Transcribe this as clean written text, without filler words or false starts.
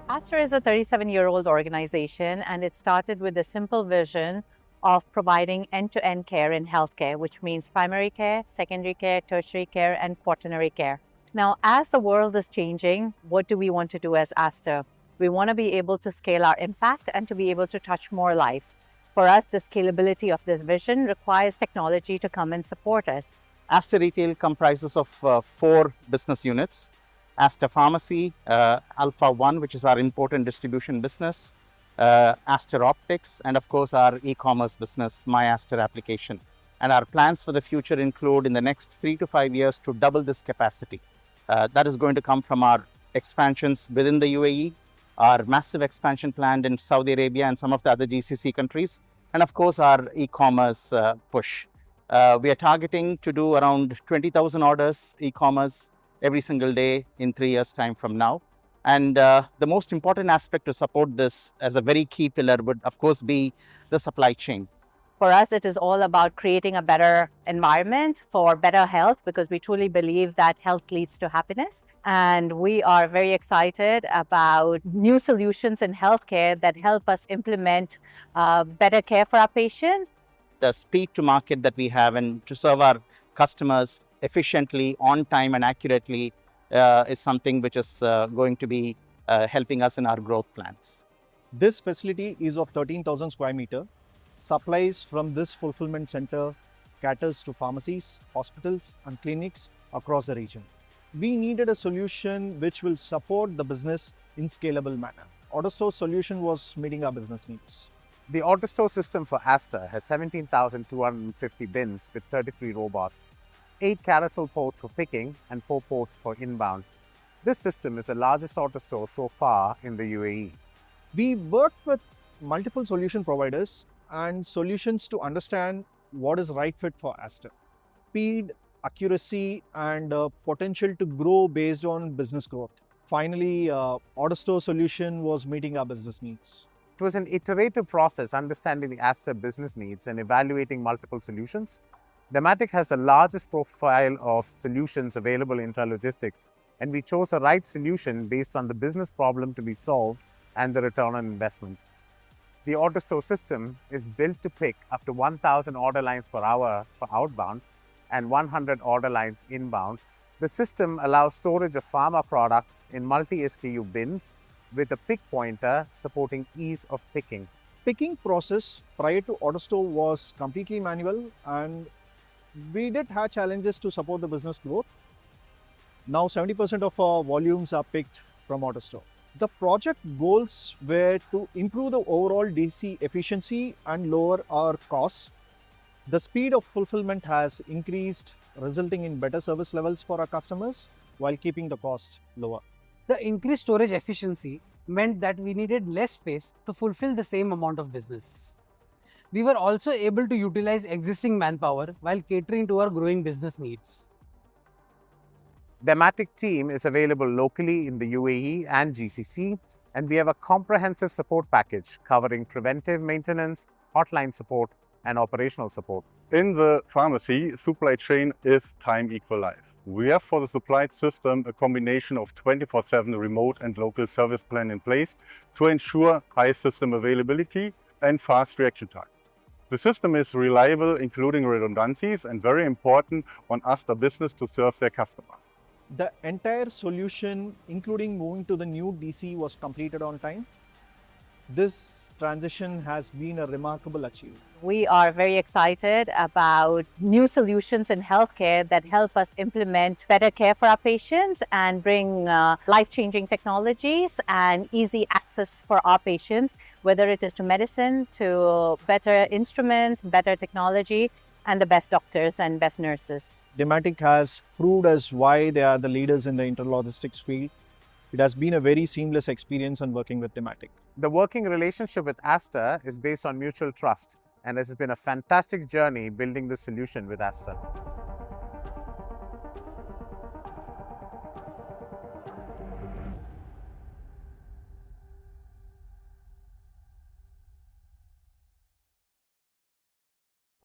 Aster is a 37-year-old organization, and it started with a simple vision of providing end-to-end care in healthcare, which means primary care, secondary care, tertiary care, and quaternary care. Now, as the world is changing, what do we want to do as Aster? We want to be able to scale our impact and to be able to touch more lives. For us, the scalability of this vision requires technology to come and support us. Aster Retail comprises of 4 business units. Aster Pharmacy, Alpha 1, which is our import and distribution business, Aster Optics, and of course our e-commerce business, My Aster application. And our plans for the future include in the next 3 to 5 years to double this capacity. That is going to come from our expansions within the UAE, our massive expansion planned in Saudi Arabia and some of the other GCC countries, and of course our e-commerce push. We are targeting to do around 20,000 orders e-commerce every single day in 3 years' time from now. And the most important aspect to support this as a very key pillar would, of course, be the supply chain. For us, it is all about creating a better environment for better health, because we truly believe that health leads to happiness. And we are very excited about new solutions in healthcare that help us implement better care for our patients. The speed to market that we have and to serve our customers efficiently, on time and accurately is something which is going to be helping us in our growth plans. This facility is of 13,000 square meter. Supplies from this fulfillment center caters to pharmacies, hospitals and clinics across the region. We needed a solution which will support the business in scalable manner. AutoStore solution was meeting our business needs. The AutoStore system for Aster has 17,250 bins with 33 robots, 8 carousel ports for picking and 4 ports for inbound. This system is the largest AutoStore so far in the UAE. We worked with multiple solution providers and solutions to understand what is right fit for Aster. Speed, accuracy and potential to grow based on business growth. Finally, AutoStore solution was meeting our business needs. It was an iterative process understanding the Aster business needs and evaluating multiple solutions. Dematic has the largest profile of solutions available in intralogistics, and we chose the right solution based on the business problem to be solved and the return on investment. The AutoStore system is built to pick up to 1,000 order lines per hour for outbound and 100 order lines inbound. The system allows storage of pharma products in multi-SKU bins with a pick pointer supporting ease of picking. Picking process prior to AutoStore was completely manual, and we did have challenges to support the business growth. Now 70% of our volumes are picked from AutoStore. The project goals were to improve the overall DC efficiency and lower our costs. The speed of fulfillment has increased, resulting in better service levels for our customers while keeping the costs lower. The increased storage efficiency meant that we needed less space to fulfill the same amount of business. We were also able to utilize existing manpower while catering to our growing business needs. Dematic team is available locally in the UAE and GCC, and we have a comprehensive support package covering preventive maintenance, hotline support, and operational support. In the pharmacy, supply chain is time equal life. We have for the supply system a combination of 24/7 remote and local service plan in place to ensure high system availability and fast reaction time. The system is reliable, including redundancies, and very important on Aster business to serve their customers. The entire solution, including moving to the new DC, was completed on time. This transition has been a remarkable achievement. We are very excited about new solutions in healthcare that help us implement better care for our patients and bring life-changing technologies and easy access for our patients, whether it is to medicine, to better instruments, better technology, and the best doctors and best nurses. Dematic has proved us why they are the leaders in the interlogistics field. It has been a very seamless experience on working with Dematic. The working relationship with Aster is based on mutual trust, and it has been a fantastic journey building this solution with Aster.